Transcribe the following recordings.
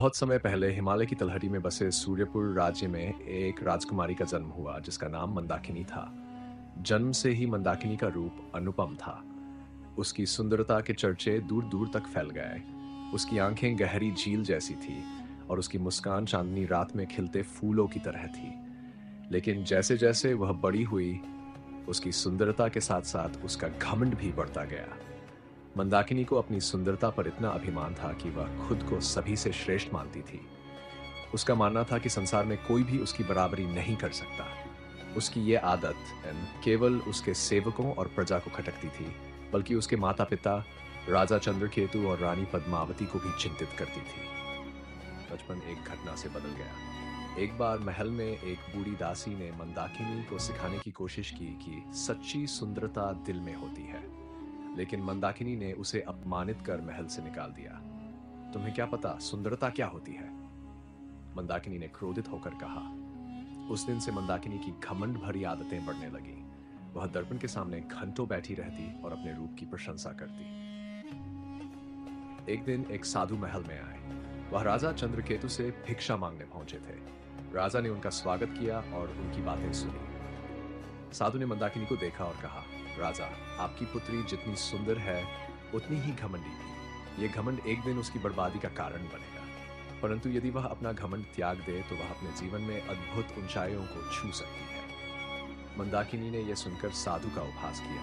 बहुत समय पहले हिमालय की तलहटी में बसे सूर्यपुर राज्य में एक राजकुमारी का जन्म हुआ जिसका नाम मंदाकिनी था। जन्म से ही मंदाकिनी का रूप अनुपम था। उसकी सुंदरता के चर्चे दूर दूर तक फैल गए। उसकी आंखें गहरी झील जैसी थी और उसकी मुस्कान चांदनी रात में खिलते फूलों की तरह थी। लेकिन जैसे जैसे वह बड़ी हुई, उसकी सुंदरता के साथ साथ उसका घमंड भी बढ़ता गया। मंदाकिनी को अपनी सुंदरता पर इतना अभिमान था कि वह खुद को सभी से श्रेष्ठ मानती थी। उसका मानना था कि संसार में कोई भी उसकी बराबरी नहीं कर सकता। उसकी ये आदत केवल उसके सेवकों और प्रजा को खटकती थी, बल्कि उसके माता-पिता राजा चंद्रकेतु और रानी पद्मावती को भी चिंतित करती थी। बचपन एक घटना से बदल गया। एक बार महल में एक बूढ़ी दासी ने मंदाकिनी को सिखाने की कोशिश की कि सच्ची सुंदरता दिल में होती है। लेकिन मंदाकिनी ने उसे अपमानित कर महल से निकाल दिया। तुम्हें क्या पता सुंदरता क्या होती है? मंदाकिनी ने क्रोधित होकर कहा। उस दिन से मंदाकिनी की घमंड भरी आदतें बढ़ने लगी। वह दर्पण के सामने घंटों बैठी रहती और अपने रूप की प्रशंसा करती। एक दिन एक साधु महल में आए। वह राजा चंद्रकेतु से भिक्षा मांगने पहुंचे थे। राजा ने उनका स्वागत किया और उनकी बातें सुनी। साधु ने मंदाकिनी को देखा और कहा, राजा, आपकी पुत्री जितनी सुंदर है उतनी ही घमंडी भी। ये घमंड एक दिन उसकी बर्बादी का कारण बनेगा। परंतु यदि वह अपना घमंड त्याग दे तो वह अपने जीवन में अद्भुत ऊंचाइयों को छू सकती है। मंदाकिनी ने यह सुनकर साधु का उपहास किया।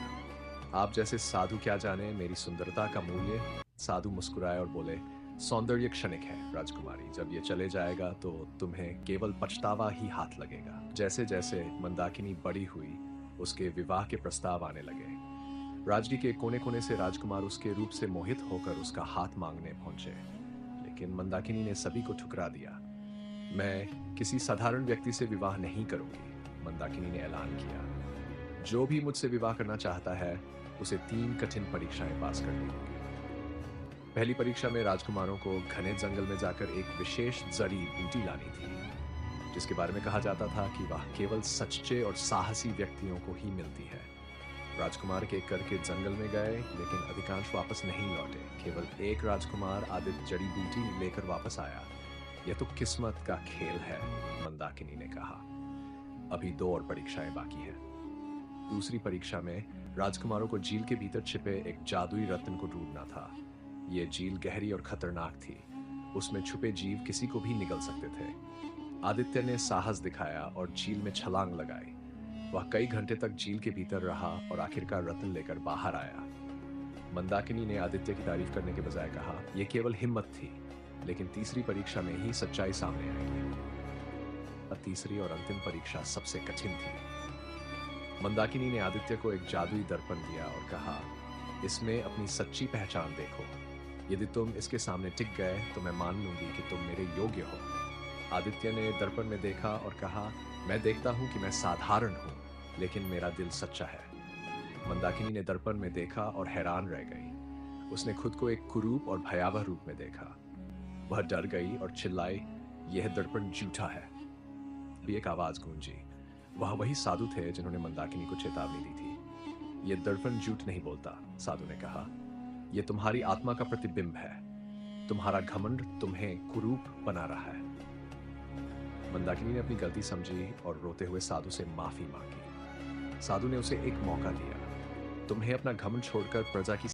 आप जैसे साधु क्या जाने मेरी सुंदरता का मूल्य? साधु मुस्कुराए और बोले, सौंदर्य क्षणिक है राजकुमारी, जब ये चले जाएगा तो तुम्हें केवल पछतावा ही हाथ लगेगा। जैसे जैसे मंदाकिनी बड़ी हुई, उसके विवाह के प्रस्ताव आने लगे। राजगी के कोने कोने से राजकुमार उसके रूप से मोहित होकर उसका हाथ मांगने पहुंचे। लेकिन मंदाकिनी ने सभी को ठुकरा दिया। मैं किसी साधारण व्यक्ति से विवाह नहीं करूंगी, मंदाकिनी ने ऐलान किया। जो भी मुझसे विवाह करना चाहता है उसे 3 कठिन परीक्षाएं पास करनी होगी। पहली परीक्षा में राजकुमारों को घने जंगल में जाकर एक विशेष जड़ी बूटी लानी थी, जिसके बारे में कहा जाता था कि वह केवल सच्चे और साहसी व्यक्तियों को ही मिलती है। राजकुमार के करके जंगल में गए, लेकिन अधिकांश वापस नहीं लौटे। केवल एक राजकुमार आदित्य जड़ी बूटी लेकर वापस आया। यह तो किस्मत का खेल है, मंदाकिनी ने कहा। अभी 2 और परीक्षाएं बाकी हैं। दूसरी परीक्षा में राजकुमारों को झील के भीतर छिपे एक जादुई रत्न को ढूंढना था। यह झील गहरी और खतरनाक थी। उसमें छुपे जीव किसी को भी निगल सकते थे। आदित्य ने साहस दिखाया और झील में छलांग लगाई। वह कई घंटे तक झील के भीतर रहा और आखिरकार रत्न लेकर बाहर आया। मंदाकिनी ने आदित्य की तारीफ करने के बजाय कहा, यह केवल हिम्मत थी, लेकिन तीसरी परीक्षा में ही सच्चाई सामने आएगी। तीसरी और अंतिम परीक्षा सबसे कठिन थी। मंदाकिनी ने आदित्य को एक जादुई दर्पण दिया और कहा, इसमें अपनी सच्ची पहचान देखो। यदि तुम इसके सामने टिक गए तो मैं मान लूंगी कि तुम मेरे योग्य हो। आदित्य ने दर्पण में देखा और कहा, मैं देखता हूं कि मैं साधारण हूं, लेकिन मेरा दिल सच्चा है। मंदाकिनी ने दर्पण में देखा और हैरान रह गई। उसने खुद को एक कुरूप और भयावह रूप में देखा। वह डर गई और चिल्लाई, यह दर्पण झूठा है। अभी एक आवाज गूंजी। वह वही साधु थे जिन्होंने मंदाकिनी को चेतावनी दी थी। यह दर्पण झूठ नहीं बोलता, साधु ने कहा। यह तुम्हारी आत्मा का प्रतिबिंब है। तुम्हारा घमंड तुम्हें कुरूप बना रहा है। मंदाकिनी ने अपनी गलती समझी और रोते हुए साधु से माफी मांगी। साधु ने उसे एक मौका दिया। तुम्हें अपना घमंड छोड़कर प्रजा की